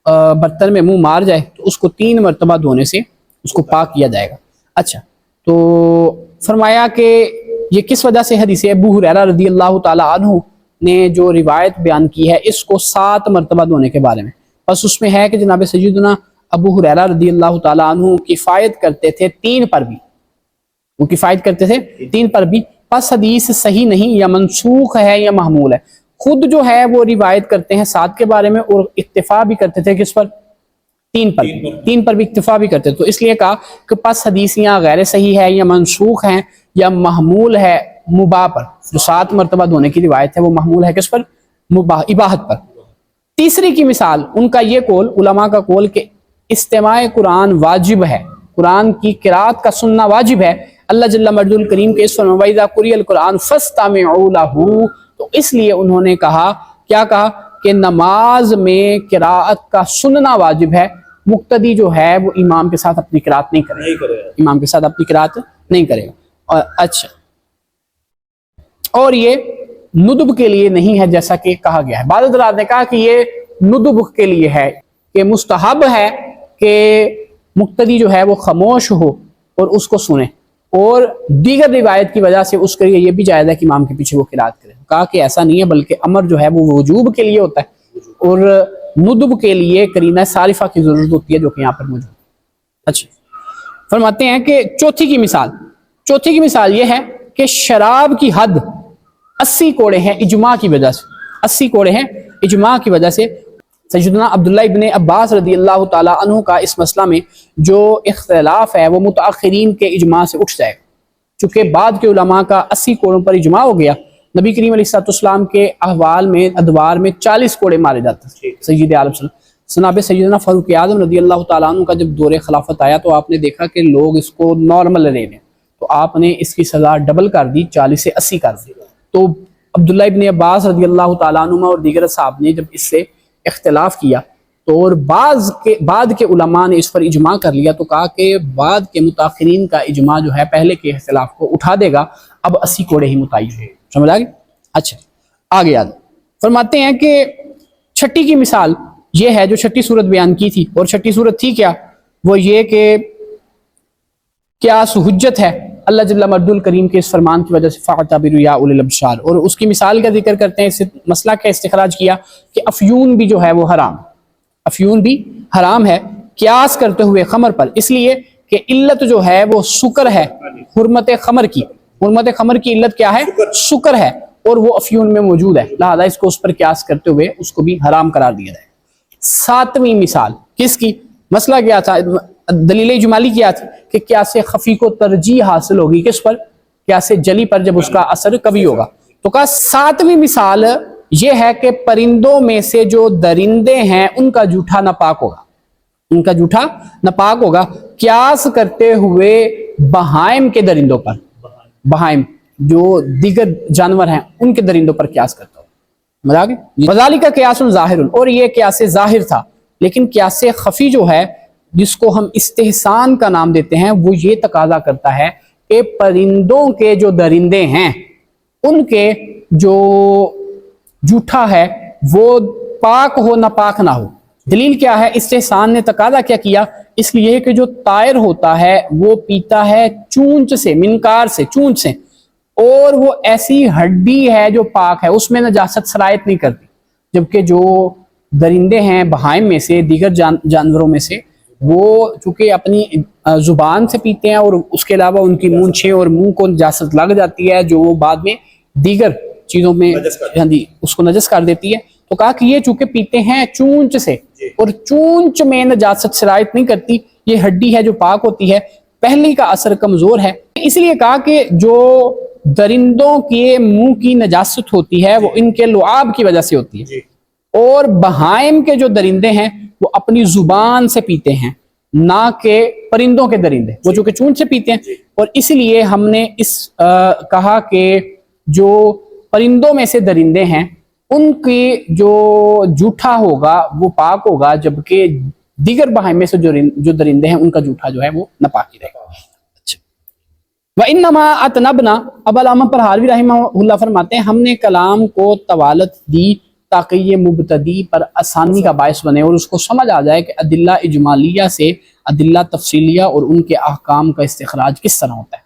برتن میں منہ مار جائے تو اس کو 3 مرتبہ دھونے سے اس کو پاک کیا جائے گا۔ اچھا، تو فرمایا کہ یہ کس وجہ سے حدیث ابو ہریرہ رضی اللہ تعالیٰ عنہ نے جو روایت بیان کی ہے اس کو 7 مرتبہ دھونے کے بارے میں، بس اس میں ہے کہ جناب سیدنا ابو ہریرہ رضی اللہ تعالیٰ عنہ کفایت کرتے تھے 3 پر بھی، وہ کفایت کرتے تھے 3 پر بھی، پس حدیث صحیح نہیں، یا منسوخ ہے یا محمول ہے۔ خود جو ہے وہ روایت کرتے ہیں 7 کے بارے میں اور اکتفا بھی کرتے تھے کس پر؟ 3 پر، 3 پر بھی اکتفا بھی کرتے، تو اس لیے کہا کہ پس حدیث یا غیر صحیح ہے یا منسوخ ہے یا محمول ہے مباح پر، جو 7 مرتبہ دھونے کی روایت ہے وہ محمول ہے کس پر؟ مباح، اباحت پر۔ تیسری کی مثال ان کا یہ قول، علماء کا قول کہ استماع قرآن واجب ہے، قرآن کی قرات کا سننا واجب ہے اللہ جل مجد الکریم کے اس فرمان وَإِذَا قُرِئَ الْقُرْآنُ فَاسْتَمِعُوا لَهُ، تو اس لیے انہوں نے کہا، کیا کہا کہ نماز میں قراءت کا سننا واجب ہے، مقتدی جو ہے وہ امام کے ساتھ اپنی قراءت نہیں کرے گا، امام کے ساتھ اپنی قراءت نہیں کرے گا۔ اچھا، اور یہ ندب کے لیے نہیں ہے جیسا کہ کہا گیا ہے۔ بعض حضرات نے کہا کہ یہ ندب کے لیے ہے، کہ مستحب ہے کہ مقتدی جو ہے وہ خاموش ہو اور اس کو سنے، اور دیگر روایت کی وجہ سے اس کے لیے یہ بھی جائز ہے کہ امام کے پیچھے وہ قراءت کرے۔ کہا کہ ایسا نہیں ہے، بلکہ امر جو ہے وہ وجوب کے لیے ہوتا ہے، اور ندب کے لیے قرینہ صارفہ کی ضرورت ہوتی ہے جو کہ یہاں پر موجود ہے۔ اچھا، فرماتے ہیں کہ چوتھی کی مثال یہ ہے کہ شراب کی حد 80 کوڑے ہیں اجماع کی وجہ سے، 80 کوڑے ہیں اجماع کی وجہ سے۔ سیدنا عبداللہ ابن عباس رضی اللہ تعالیٰ عنہ کا اس مسئلہ میں جو اختلاف ہے وہ متاخرین کے اجماع سے اٹھ جائے گا، چونکہ بعد کے علماء کا 80 کوڑوں پر اجماع ہو گیا۔ نبی کریم علیہ السلام کے احوال میں ادوار میں 40 کوڑے مارے جاتے ہیں سید عالم صلی اللہ علیہ وسلم۔ جناب سیدنا فاروق اعظم رضی اللہ تعالیٰ عنہ کا جب دور خلافت آیا تو آپ نے دیکھا کہ لوگ اس کو نارمل لے لیں، تو آپ نے اس کی سزا ڈبل کر دی، 40 سے 80 کر دی۔ تو عبداللہ ابن عباس رضی اللہ تعالیٰ عنہ اور دیگر صحابہ نے جب اس سے اختلاف کیا تو اور بعد کے علماء نے اس پر اجماع کر لیا، تو کہا کہ بعد کے متاخرین کا اجماع جو ہے پہلے کے اختلاف کو اٹھا دے گا، اب 80 کوڑے ہی متعین ہے۔ سمجھ آ گئی؟ اچھا، آگے فرماتے ہیں کہ چھٹی کی مثال یہ ہے جو چھٹی صورت بیان کی تھی، اور چھٹی صورت تھی کیا؟ وہ یہ کہ قیاس حجت ہے اللہ جل مجد الکریم کے اس فرمان کی وجہ سے فَاعْتَبِرُوا يَا أُولِي الْأَبْصَارِ، اور اس کی مثال کا ذکر کرتے ہیں، اس سے مسئلہ کا استخراج کیا کہ افیون بھی جو ہے وہ حرام، افیون بھی حرام ہے قیاس کرتے ہوئے خمر پر، اس لیے کہ علت جو ہے وہ سکر ہے، حرمت خمر کی علت کیا ہے؟ سکر ہے، اور وہ افیون میں موجود ہے، لہذا اس کو اس پر قیاس کرتے ہوئے اس کو بھی حرام قرار دیا جائے۔ ساتویں مثال کس کی؟ مسئلہ کیا تھا؟ دلیل اجمالی کیا تھی کہ قیاس خفی کو ترجیح حاصل ہوگی کس پر؟ قیاس جلی پر، جب اس کا اثر کبھی ہوگا۔ تو کہا ساتویں مثال یہ ہے کہ پرندوں میں سے جو درندے ہیں ان کا جھوٹا ناپاک ہوگا، قیاس کرتے ہوئے بہائم کے درندوں پر، بہائم جو دیگر جانور ہیں ان کے درندوں پر قیاس کرتا ہو۔ مزاق ہے؟ وذالک قیاس ظاہر، اور یہ قیاس ظاہر تھا، لیکن قیاس خفی جو ہے جس کو ہم استحسان کا نام دیتے ہیں وہ یہ تقاضا کرتا ہے کہ پرندوں کے جو درندے ہیں ان کے جو جھوٹا ہے وہ پاک ہو ناپاک نہ ہو۔ دلیل کیا ہے؟ استحسان نے تقاضا کیا کیا؟ اس لیے کہ جو طائر ہوتا ہے وہ پیتا ہے چونچ سے، منکار سے، چونچ سے، اور وہ ایسی ہڈی ہے جو پاک ہے، اس میں نجاست سرایت نہیں کرتی، جبکہ جو درندے ہیں بہائم میں سے، دیگر جانوروں میں سے، وہ چونکہ اپنی زبان سے پیتے ہیں اور اس کے علاوہ ان کی مونچھیں اور منہ کو نجاست لگ جاتی ہے جو وہ بعد میں دیگر چیزوں میں اس کو نجس کر دیتی ہے۔ تو کہا کہ یہ چونکہ پیتے ہیں چونچ سے اور چونچ میں نجاست سرایت نہیں کرتی، یہ ہڈی ہے جو پاک ہوتی ہے، پہلی کا اثر کمزور ہے، اس لیے کہا کہ جو درندوں کے منہ کی نجاست ہوتی ہے وہ ان کے لعاب کی وجہ سے ہوتی ہے، اور بہائم کے جو درندے ہیں وہ اپنی زبان سے پیتے ہیں، نہ کہ پرندوں کے درندے وہ جو کہ چونچ سے پیتے ہیں۔ اور اس لیے ہم نے کہا کہ جو پرندوں میں سے درندے ہیں ان کی جو جھوٹا ہوگا وہ پاک ہوگا، جبکہ دیگر بہائم میں سے جو درندے ہیں ان کا جھوٹا جو ہے وہ ناپاک ہی رہے گا۔ وَإِنَّمَا أَتْنَبْنَا، اب علامہ پرہاروی رحمہ اللہ فرماتے ہیں ہم نے کلام کو طوالت دی تاکہ یہ مبتدی پر آسانی کا باعث بنے اور اس کو سمجھ آ جائے کہ ادلہ اجمالیہ سے ادلہ تفصیلیہ اور ان کے احکام کا استخراج کس طرح ہوتا ہے۔